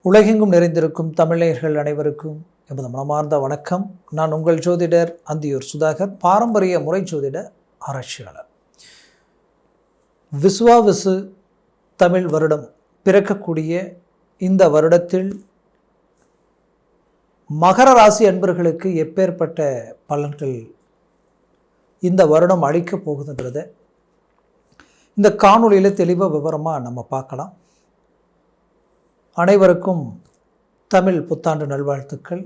உலகெங்கும் நிறைந்திருக்கும் தமிழர்கள் அனைவருக்கும் எமது மனமார்ந்த வணக்கம். நான் உங்கள் ஜோதிடர் அந்தியூர் சுதாகர், பாரம்பரிய முறை ஜோதிட ஆராய்ச்சியாளர். விசுவாவசு தமிழ் வருடம் பிறக்கக்கூடிய இந்த வருடத்தில் மகர ராசி அன்பர்களுக்கு எப்பேற்பட்ட பலன்கள் இந்த வருடம் அளிக்கப் போகுதுன்றதை இந்த காணொளியில் தெளிவாக விவரமாக நம்ம பார்க்கலாம். அனைவருக்கும் தமிழ் புத்தாண்டு நல்வாழ்த்துக்கள்.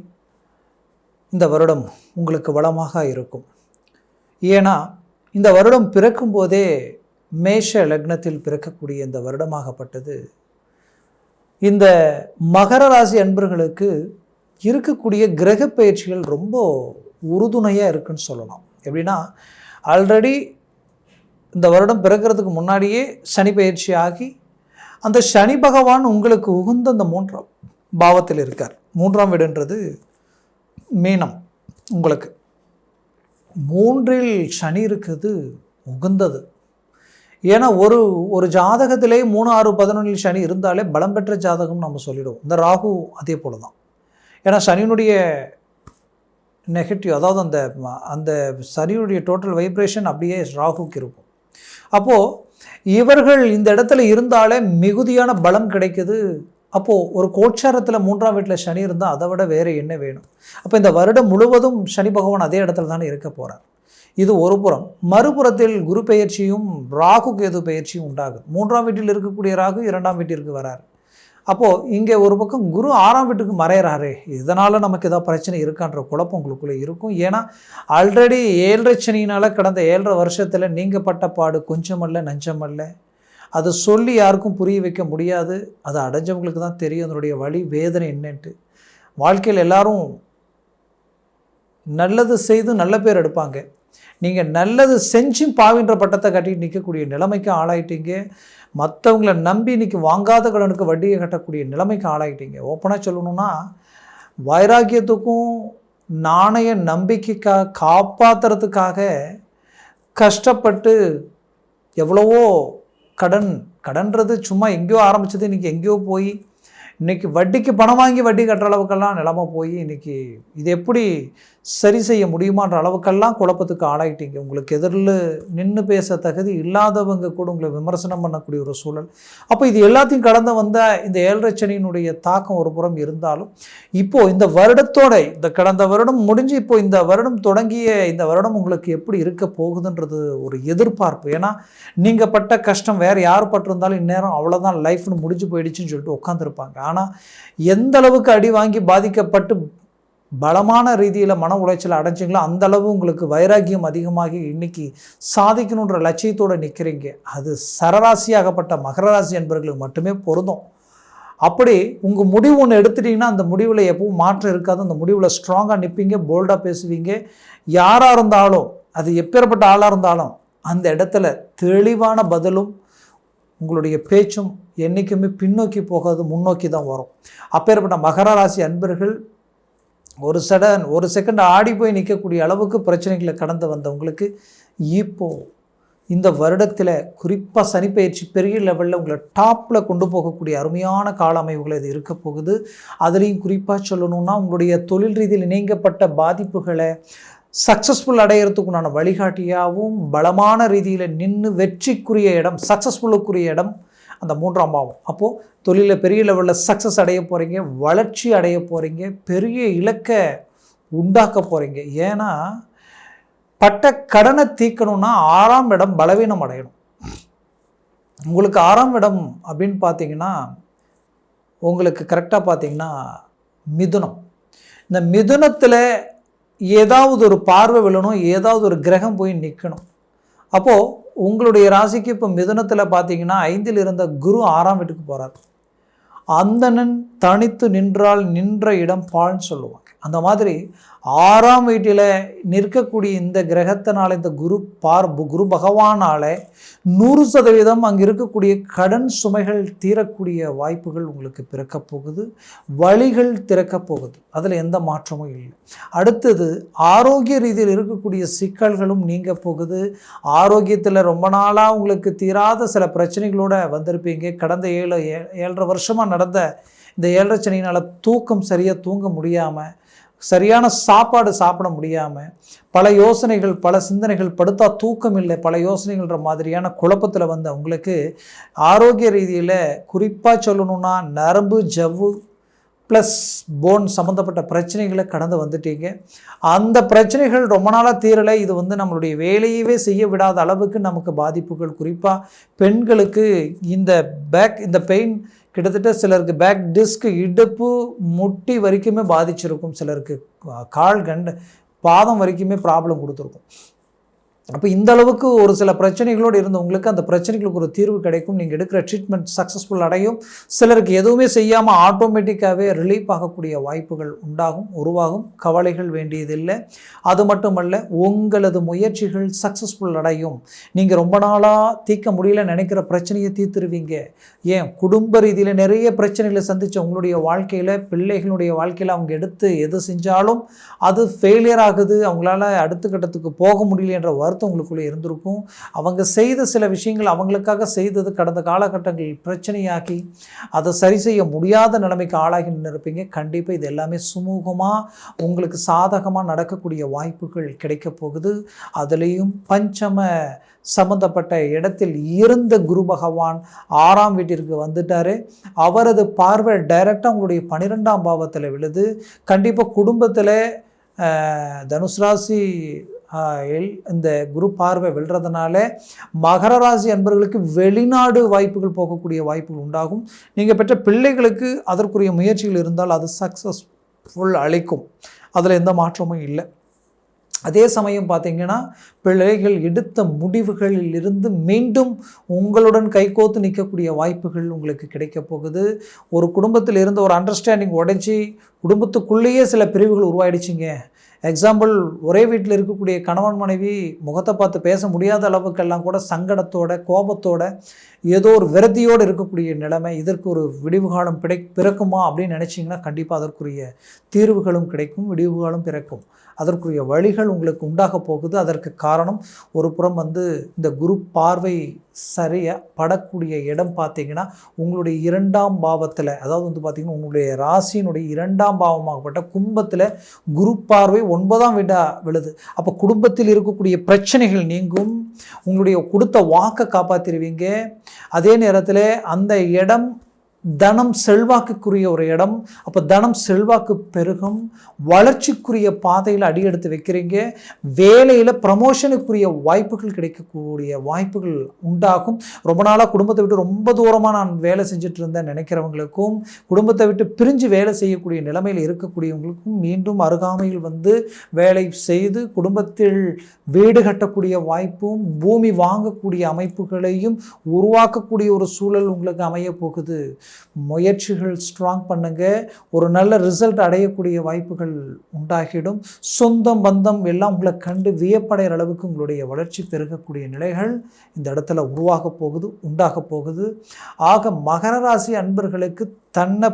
இந்த வருடம் உங்களுக்கு வளமாக இருக்கும். ஏன்னா இந்த வருடம் பிறக்கும் போதே மேஷ லக்னத்தில் பிறக்கக்கூடிய இந்த வருடமாகப்பட்டது இந்த மகர ராசி அன்பர்களுக்கு இருக்கக்கூடிய கிரக பயிற்சிகள் ரொம்ப உறுதுணையாக இருக்குன்னு சொல்லலாம். எப்படின்னா, ஆல்ரெடி இந்த வருடம் பிறக்கிறதுக்கு முன்னாடியே சனி பயிற்சி ஆகி அந்த சனி பகவான் உங்களுக்கு உகந்த அந்த 3ஆம் பாவத்தில் இருக்கார். 3ஆம் வீடுன்றது மீனம். உங்களுக்கு 3இல் சனி இருக்குது உகந்தது. ஏன்னா ஒரு ஜாதகத்திலே 3, 6, 11 சனி இருந்தாலே பலம் பெற்ற ஜாதகம் நம்ம சொல்லிடுவோம். இந்த ராகு அதே போல தான். ஏன்னா சனியினுடைய நெகட்டிவ், அதாவது அந்த சனியுடைய டோட்டல் வைப்ரேஷன் அப்படியே ராகுக்கு இருக்கும். அப்போது இவர்கள் இந்த இடத்துல இருந்தாலே மிகுதியான பலம் கிடைக்குது. அப்போது ஒரு கோட்சாரத்தில் 3ஆம் வீட்டில் சனி இருந்தால் அதை விட வேறு என்ன வேணும்? அப்போ இந்த வருடம் முழுவதும் சனி பகவான் அதே இடத்துல தானே இருக்க போகிறார். இது ஒரு புறம். மறுபுறத்தில் குரு பெயர்ச்சியும் ராகு கேது பெயர்ச்சியும் உண்டாகும். 3ஆம் வீட்டில் இருக்கக்கூடிய ராகு 2ஆம் வீட்டிற்கு வராரு. அப்போது இங்கே ஒரு பக்கம் குரு 6ஆம் வீட்டுக்கு மறையிறாரே, இதனால் நமக்கு ஏதாவது பிரச்சனை இருக்கான்ற குழப்பம் உங்களுக்குள்ளே இருக்கும். ஏன்னா ஆல்ரெடி 7.5 சனியினால் கடந்த 7.5 வருஷத்தில் நீங்கள் பட்ட பாடு கொஞ்சமல்ல நஞ்சமல்ல. அது சொல்லி யாருக்கும் புரிய வைக்க முடியாது. அதை அடைஞ்சவங்களுக்கு தான் தெரியும் அதனுடைய வலி வேதனை என்னன்ட்டு. வாழ்க்கையில் எல்லாரும் நல்லது செய்து நல்ல பேர் எடுப்பாங்க. நீங்கள் நல்லது செஞ்சும் பாவின்ற பட்டத்தை கட்டிட்டு நிற்கக்கூடிய நிலைமைக்கு ஆளாயிட்டீங்க. மற்றவங்களை நம்பி இன்றைக்கி வாங்காத கடனுக்கு வட்டியை கட்டக்கூடிய நிலைமைக்கு ஆளாயிட்டீங்க. ஓப்பனாக சொல்லணும்னா, வைராக்கியத்துக்கும் நாணய நம்பிக்கைக்காக காப்பாற்றுறதுக்காக கஷ்டப்பட்டு எவ்வளவோ கடன்றது சும்மா எங்கேயோ ஆரம்பித்தது இன்றைக்கி எங்கேயோ போய் இன்றைக்கி வட்டிக்கு பணம் வாங்கி வட்டி கட்டுற அளவுக்கெல்லாம் நிலைமை போய் இன்றைக்கி இது எப்படி சரி செய்ய முடியுமான்ற அளவுக்கெல்லாம் குழப்பத்துக்கு ஆளாயிட்டீங்க. உங்களுக்கு எதிரில் நின்று பேச தகுதி இல்லாதவங்க கூட உங்களை விமர்சனம் பண்ணக்கூடிய ஒரு சூழல். அப்போ இது எல்லாத்தையும் கடந்து வந்த இந்த 7.5 சனியினுடைய தாக்கம் ஒரு புறம் இருந்தாலும், இப்போது இந்த வருடத்தோட இந்த கடந்த வருடம் முடிஞ்சு இப்போ இந்த வருடம் தொடங்கிய இந்த வருடம் உங்களுக்கு எப்படி இருக்க போகுதுன்றது ஒரு எதிர்பார்ப்பு. ஏன்னா நீங்கள் பட்ட கஷ்டம் வேறு யார் பட்டிருந்தாலும் இந்நேரம் அவ்வளோதான் லைஃப்னு முடிஞ்சு போயிடுச்சுன்னு சொல்லிட்டு உட்காந்துருப்பாங்க. ஆனால் எந்த அளவுக்கு அடி வாங்கி பாதிக்கப்பட்டு பலமான ரீதியில் மன உளைச்சல் அடைஞ்சிங்களோ அந்த அளவு உங்களுக்கு வைராக்கியம் அதிகமாகி இன்னைக்கு சாதிக்கணுன்ற லட்சியத்தோடு நிற்கிறீங்க. அது சரராசியாகப்பட்ட மகர ராசி என்பவர்களுக்கு மட்டுமே பொருந்தும். அப்படி உங்கள் முடிவு ஒன்று எடுத்துட்டிங்கன்னா அந்த முடிவில் எப்பவும் மாற்றம் இருக்காது. அந்த முடிவில் ஸ்ட்ராங்காக நிற்பீங்க, போல்டாக பேசுவீங்க. யாராக இருந்தாலும், அது எப்பேற்பட்ட ஆளாக இருந்தாலும் அந்த இடத்துல தெளிவான பதிலும் உங்களுடைய பேச்சும் என்றைக்குமே பின்னோக்கி போகாது, முன்னோக்கி தான் வரும். அப்பேற்பட்ட மகர ராசி அன்பர்கள் ஒரு செகண்ட் ஆடி போய் நிற்கக்கூடிய அளவுக்கு பிரச்சனைகளை கடந்து வந்தவங்களுக்கு இப்போது இந்த வருடத்தில் குறிப்பாக சனிப்பயிற்சி பெரிய லெவலில் உங்களை டாப்பில் கொண்டு போகக்கூடிய அருமையான கால அமைவுகள் இது இருக்க போகுது. அதுலேயும் குறிப்பாக சொல்லணும்னா, உங்களுடைய தொழில் ரீதியில் இணைக்கப்பட்ட பாதிப்புகளை சக்ஸஸ்ஃபுல் அடையிறதுக்குண்டான வழிகாட்டியாகவும் பலமான ரீதியில் நின்று வெற்றிக்குரிய இடம், சக்ஸஸ்ஃபுல்லுக்குரிய இடம் அந்த 3ஆம் பாவம். அப்போது தொழிலில் பெரிய லெவலில் சக்ஸஸ் அடைய போகிறீங்க, வளர்ச்சி அடைய போகிறீங்க, பெரிய இலக்கை உண்டாக்க போகிறீங்க. ஏன்னா பட்ட கடனை தீர்க்கணும்னா 6ஆம் இடம் பலவீனம் அடையணும். உங்களுக்கு 6ஆம் இடம் அப்படின்னு பார்த்தீங்கன்னா, உங்களுக்கு கரெக்டாக பார்த்தீங்கன்னா மிதுனம். இந்த மிதுனத்தில் ஏதாவது ஒரு பார்வை விழணும், ஏதாவது ஒரு கிரகம் போய் நிற்கணும். அப்போது உங்களுடைய ராசிக்கு இப்போ மிதுனத்தில் பார்த்தீங்கன்னா 5இல் இருந்த குரு 6ஆம் வீட்டுக்கு போகிறார். அந்தணன் தனித்து நின்றால் நின்ற இடம் பால்னு சொல்லுவாங்க. அந்த மாதிரி 6ஆம் வீட்டில் நிற்கக்கூடிய இந்த கிரகத்தினால, இந்த குரு பகவானால 100% அங்கே இருக்கக்கூடிய கடன் சுமைகள் தீரக்கூடிய வாய்ப்புகள் உங்களுக்கு பிறக்கப் போகுது. வழிகள் திறக்கப் போகுது. அதில் எந்த மாற்றமும் இல்லை. அடுத்தது ஆரோக்கிய ரீதியில் இருக்கக்கூடிய சிக்கல்களும் நீங்க போகுது. ஆரோக்கியத்தில் ரொம்ப நாளாக உங்களுக்கு தீராத சில பிரச்சனைகளோடு வந்திருப்பீங்க. கடந்த 7.5 வருஷமாக நடந்த இந்த 7.5 சனியினால் தூக்கம் சரியாக தூங்க முடியாமல், சரியான சாப்பாடு சாப்பிட முடியாமல், பல யோசனைகள், பல சிந்தனைகள், படுத்தா தூக்கம் இல்லை, பல யோசனைகள்ன்ற மாதிரியான குழப்பத்தில் வந்த உங்களுக்கு ஆரோக்கிய ரீதியில் குறிப்பாக சொல்லணும்னா நரம்பு, ஜவ்வு ப்ளஸ் போன் சம்மந்தப்பட்ட பிரச்சனைகளை கடந்து வந்துட்டீங்க. அந்த பிரச்சனைகள் ரொம்ப நாளாக தீரலை. இது நம்மளுடைய வேலையவே செய்ய விடாத அளவுக்கு நமக்கு பாதிப்புகள். குறிப்பாக பெண்களுக்கு இந்த பெயின் கிட்டத்தட்ட சிலருக்கு பேக் டிஸ்க், இடுப்பு, முட்டி வரைக்குமே பாதிச்சிருக்கும். சிலருக்கு கால் பாதம் வரைக்குமே ப்ராப்ளம் கொடுத்துருக்கும். அப்போ இந்த அளவுக்கு ஒரு சில பிரச்சனைகளோடு இருந்தவங்களுக்கு அந்த பிரச்சனைகளுக்கு ஒரு தீர்வு கிடைக்கும். நீங்கள் எடுக்கிற ட்ரீட்மெண்ட் சக்ஸஸ்ஃபுல் அடையும். சிலருக்கு எதுவுமே செய்யாமல் ஆட்டோமேட்டிக்காகவே ரிலீஃப் ஆகக்கூடிய வாய்ப்புகள் உருவாகும். கவலைகள் வேண்டியதில்லை. அது மட்டுமல்ல, உங்களது முயற்சிகள் சக்ஸஸ்ஃபுல் அடையும். நீங்கள் ரொம்ப நாளாக தீர்க்க முடியல நினைக்கிற பிரச்சனையை தீர்த்துருவீங்க. ஏன் குடும்ப ரீதியில் நிறைய பிரச்சனைகளை சந்தித்த உங்களுடைய வாழ்க்கையில், பிள்ளைகளுடைய வாழ்க்கையில் அவங்க எடுத்து எது செஞ்சாலும் அது ஃபெயிலியர் ஆகுது. அவங்களால அடுத்த கட்டத்துக்கு போக முடியலன்ற வருத்தம் உங்களுக்குள்ளே இருந்திருக்கும். அவங்க செய்த சில விஷயங்கள், அவங்களுக்காக செய்தது கடந்த காலகட்டங்களில் பிரச்சனையாக்கி அதை சரி செய்ய முடியாத நிலைமைக்கு ஆளாகி நின்றுருப்பீங்க. கண்டிப்பாக இது எல்லாமே சுமூகமாக உங்களுக்கு சாதகமாக நடக்கக்கூடிய வாய்ப்புகள் கிடைக்க போகுது. அதுலேயும் பஞ்சம சம்பந்தப்பட்ட இடத்தில் இருந்த குரு பகவான் 6ஆம் வீட்டிற்கு வந்துட்டார். அவரது பார்வை டைரெக்டாக உங்களுடைய 12ஆம் பாவத்தில் விழுது. கண்டிப்பாக குடும்பத்தில் தனுசு ராசி இந்த குரு பார்வை விழுறதுனால மகர ராசி அன்பர்களுக்கு வெளிநாடு வாய்ப்புகள் போகக்கூடிய வாய்ப்புகள் உண்டாகும். நீங்கள் பெற்ற பிள்ளைகளுக்கு அதற்குரிய முயற்சிகள் இருந்தால் அது சக்ஸஸ்ஃபுல் அளிக்கும். அதில் எந்த மாற்றமும் இல்லை. அதே சமயம் பார்த்தீங்கன்னா, பிள்ளைகள் எடுத்த முடிவுகளில் இருந்து மீண்டும் உங்களுடன் கைகோத்து நிற்கக்கூடிய வாய்ப்புகள் உங்களுக்கு கிடைக்க போகுது. ஒரு குடும்பத்தில் இருந்த ஒரு அண்டர்ஸ்டாண்டிங் உடைஞ்சி குடும்பத்துக்குள்ளேயே சில பிரிவுகள் உருவாயிடுச்சிங்க. எக்ஸாம்பிள், ஒரே வீட்டில் இருக்கக்கூடிய கணவன் மனைவி முகத்தை பார்த்து பேச முடியாத அளவுக்கெல்லாம் கூட சங்கடத்தோட, கோபத்தோட, ஏதோ ஒரு விரதியோடு இருக்கக்கூடிய நிலைமை. இதற்கு ஒரு விடிவு காலம் பிறக்குமா அப்படின்னு நினச்சிங்கன்னா கண்டிப்பாக அதற்குரிய தீர்வுகளும் கிடைக்கும், விடிவுகளும் பிறக்கும். அதற்குரிய வழிகள் உங்களுக்கு உண்டாக போகுது. அதற்கு காரணம், ஒரு புறம் இந்த குரு பார்வை சரியாக படக்கூடிய இடம் பார்த்தீங்கன்னா உங்களுடைய 2ஆம் பாவத்தில், அதாவது பார்த்திங்கன்னா உங்களுடைய ராசியினுடைய 2ஆம் பாவமாகப்பட்ட கும்பத்தில் குரு பார்வை 9ஆம் வீடாக விழுது. அப்போ குடும்பத்தில் இருக்கக்கூடிய பிரச்சனைகள் நீங்கும். உங்களுடைய கொடுத்த வாக்கை காப்பாற்றிடுவீங்க. அதே நேரத்தில் அந்த இடம் தனம் செல்வாக்குக்குரிய ஒரு இடம். அப்போ தனம் செல்வாக்கு பெருகும். வளர்ச்சிக்குரிய பாதையில் அடியெடுத்து வைக்கிறீங்க. வேலையில் ப்ரமோஷனுக்குரிய வாய்ப்புகள் கிடைக்கக்கூடிய வாய்ப்புகள் உண்டாகும். ரொம்ப நாளாக குடும்பத்தை விட்டு ரொம்ப தூரமாக நான் வேலை செஞ்சுட்டு இருந்தேன் நினைக்கிறவங்களுக்கும், குடும்பத்தை விட்டு பிரிஞ்சு வேலை செய்யக்கூடிய நிலைமையில் இருக்கக்கூடியவங்களுக்கும் மீண்டும் அருகாமையில் வேலை செய்து குடும்பத்தில் வீடு கட்டக்கூடிய வாய்ப்பும், பூமி வாங்கக்கூடிய அமைப்புகளையும் உருவாக்கக்கூடிய ஒரு சூழல் உங்களுக்கு அமைய போகுது. முயற்சிகள் ஸ்ட்ராங் பண்ணுங்க. ஒரு நல்ல ரிசல்ட் அடையக்கூடிய வாய்ப்புகள் உண்டாகிடும். சொந்தம் பந்தம் எல்லாம் உங்களை கண்டு வியப்படைகிற அளவுக்கு உங்களுடைய வளர்ச்சி பெருகக்கூடிய நிலைகள் இந்த இடத்துல உண்டாக போகுது. ஆக மகர ராசி அன்பர்களுக்கு தனக்கு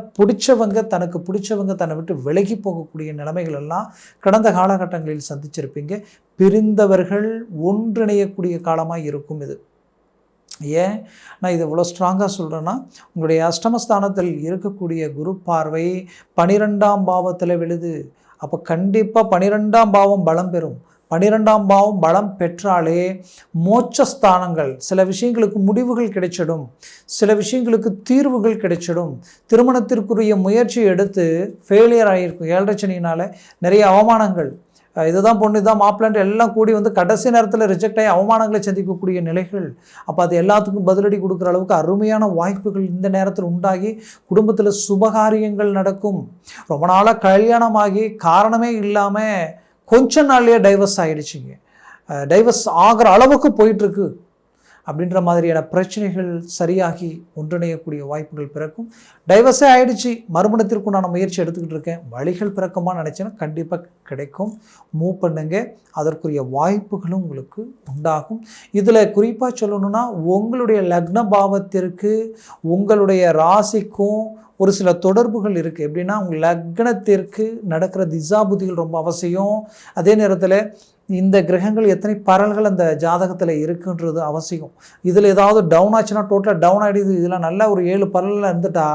பிடிச்சவங்க தன்னை விட்டு விலகி போகக்கூடிய நிலைமைகள் எல்லாம் கடந்த காலகட்டங்களில் சந்திச்சிருப்பீங்க. பிரிந்தவர்கள் ஒன்றிணையக்கூடிய காலமாக இருக்கும் இது. ஏன் நான் இதை இவ்வளோ ஸ்ட்ராங்காக சொல்கிறேன்னா, உங்களுடைய அஷ்டமஸ்தானத்தில் இருக்கக்கூடிய குரு பார்வை 12ஆம் பாவத்தில் விழுது. அப்போ கண்டிப்பாக 12ஆம் பாவம் பலம் பெறும். 12ஆம் பாவம் பலம் பெற்றாலே மோட்சஸ்தானங்கள், சில விஷயங்களுக்கு முடிவுகள் கிடைச்சிடும், சில விஷயங்களுக்கு தீர்வுகள் கிடைச்சிடும். திருமணத்திற்குரிய முயற்சி எடுத்து ஃபெயிலியர் ஆகியிருக்கும் 7.5 சனியினால் நிறைய அவமானங்கள், இதுதான் பொண்ணு, இதுதான் மாப்பிள்ளன்ட்டு எல்லாம் கூடி கடைசி நேரத்தில் ரிஜெக்ட் ஆகி அவமானங்களை சந்திக்கக்கூடிய நிலைகள். அப்போ அது எல்லாத்துக்கும் பதிலடி கொடுக்குற அளவுக்கு அருமையான வாய்ப்புகள் இந்த நேரத்தில் உண்டாகி குடும்பத்தில் சுபகாரியங்கள் நடக்கும். ரொம்ப நாளாக கல்யாணமாகி காரணமே இல்லாமல் கொஞ்ச நாள்லேயே டைவர்ஸ் ஆகிடுச்சிங்க. டைவர்ஸ் ஆகிற அளவுக்கு போயிட்டுருக்கு. அப்படின்ற மாதிரியான பிரச்சனைகள் சரியாகி ஒன்றிணையக்கூடிய வாய்ப்புகள் பிறக்கும். டைவர்ஸே ஆகிடுச்சு, மறுமணத்திற்கு நான் முயற்சி எடுத்துக்கிட்டு இருக்கேன், வழிகள் பிறக்கமாக நினச்சேன்னா கண்டிப்பாக கிடைக்கும். மூவ் பண்ணுங்க, அதற்குரிய வாய்ப்புகளும் உங்களுக்கு உண்டாகும். இதில் குறிப்பாக சொல்லணும்னா உங்களுடைய லக்ன பாவத்திற்கு உங்களுடைய ராசிக்கும் ஒரு சில தொடர்புகள் இருக்குது. எப்படின்னா உங்கள் லக்னத்திற்கு நடக்கிற திசாபுதிகள் ரொம்ப அவசியம். அதே நேரத்தில் இந்த கிரகங்கள் எத்தனை பரல்கள் அந்த ஜாதகத்தில் இருக்குன்றது அவசியம். இதில் ஏதாவது டவுன் ஆச்சுன்னா டோட்டலாக டவுன் ஆகிடுது. இதில் நல்லா ஒரு 7 பரலில் இருந்துட்டா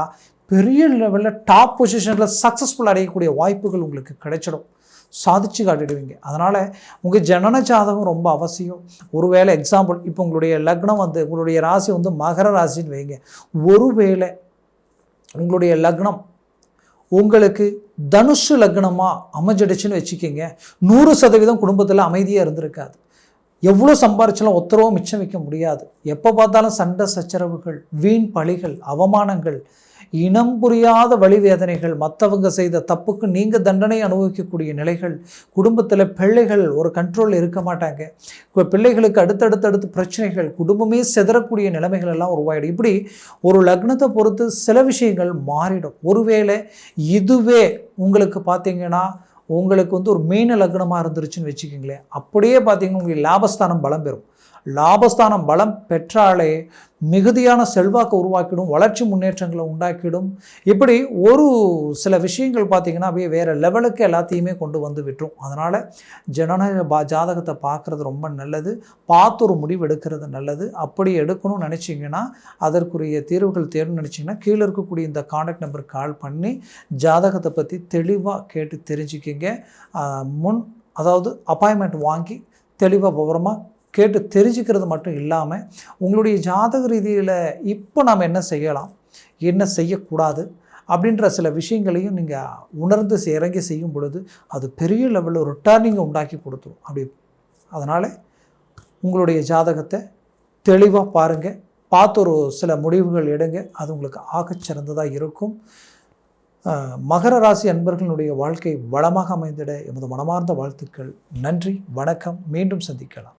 பெரிய லெவலில் டாப் பொசிஷனில் சக்ஸஸ்ஃபுல் அடையக்கூடிய வாய்ப்புகள் உங்களுக்கு கிடைச்சிடும், சாதிச்சு காட்டிடுவீங்க. அதனால் உங்கள் ஜனன ஜாதகம் ரொம்ப அவசியம். ஒருவேளை எக்ஸாம்பிள் இப்போ உங்களுடைய லக்னம் உங்களுடைய ராசி மகர ராசின்னு வைங்க. ஒருவேளை உங்களுடைய லக்னம் உங்களுக்கு தனுசு லக்னமாக அமைஞ்சிடுச்சுன்னு வச்சுக்கிங்க, 100% குடும்பத்தில் அமைதியாக இருந்திருக்காது. எவ்வளோ சம்பாரிச்சாலும் ஒத்தரவும் மிச்சம் வைக்க முடியாது. எப்போ பார்த்தாலும் சண்டை சச்சரவுகள், வீண் பழிகள், அவமானங்கள், இனம் புரியாத வழிவேதனைகள், மற்றவங்க செய்த தப்புக்கு நீங்கள் தண்டனை அனுபவிக்கக்கூடிய நிலைகள், குடும்பத்தில் பிள்ளைகள் ஒரு கண்ட்ரோலில் இருக்க மாட்டாங்க, பிள்ளைகளுக்கு அடுத்தடுத்து பிரச்சனைகள், குடும்பமே செதறக்கூடிய நிலைமைகள் எல்லாம் உருவாயிடும். இப்படி ஒரு லக்னத்தை பொறுத்து சில விஷயங்கள் மாறிடும். ஒருவேளை இதுவே உங்களுக்கு பார்த்தீங்கன்னா உங்களுக்கு ஒரு மீன லக்னமாக இருந்துருச்சுன்னு வச்சுக்கிங்களேன், அப்படியே பார்த்தீங்கன்னா உங்களுக்கு லாபஸ்தானம் பலம் பெறும். லாபஸ்தானம் பலம் பெற்றாலே மிகுதியான செல்வாக்கு உருவாக்கிடும், வளர்ச்சி முன்னேற்றங்களை உண்டாக்கிடும். இப்படி ஒரு சில விஷயங்கள் பார்த்திங்கன்னா அப்படியே வேறு லெவலுக்கு எல்லாத்தையுமே கொண்டு வந்து விட்டுரும். அதனால் ஜனன ஜாதகத்தை பார்க்குறது ரொம்ப நல்லது, பார்த்து ஒரு முடிவு எடுக்கிறது நல்லது. அப்படி எடுக்கணும்னு நினச்சிங்கன்னா அதற்குரிய தீர்வுகள் தேர்வுன்னு நினச்சிங்கன்னா கீழே இருக்கக்கூடிய இந்த கான்டாக்ட் நம்பருக்கு கால் பண்ணி ஜாதகத்தை பற்றி தெளிவாக கேட்டு தெரிஞ்சுக்கிங்க. அதாவது அப்பாயின்மெண்ட் வாங்கி தெளிவாக விவரமாக கேட்டு தெரிஞ்சுக்கிறது மட்டும் இல்லாமல் உங்களுடைய ஜாதக ரீதியில் இப்போ நாம் என்ன செய்யலாம், என்ன செய்யக்கூடாது அப்படின்ற சில விஷயங்களையும் நீங்கள் உணர்ந்து இறங்கி செய்யும் பொழுது அது பெரிய லெவலில் ஒரு டர்னிங்கை உண்டாக்கி கொடுத்துரும். அதனால் உங்களுடைய ஜாதகத்தை தெளிவாக பாருங்கள், பார்த்து ஒரு சில முடிவுகள் எடுங்க, அது உங்களுக்கு ஆகச்சிறந்ததாக இருக்கும். மகர ராசி அன்பர்களுடைய வாழ்க்கை வளமாக அமைந்திட எமது மனமார்ந்த வாழ்த்துக்கள். நன்றி, வணக்கம். மீண்டும் சந்திக்கலாம்.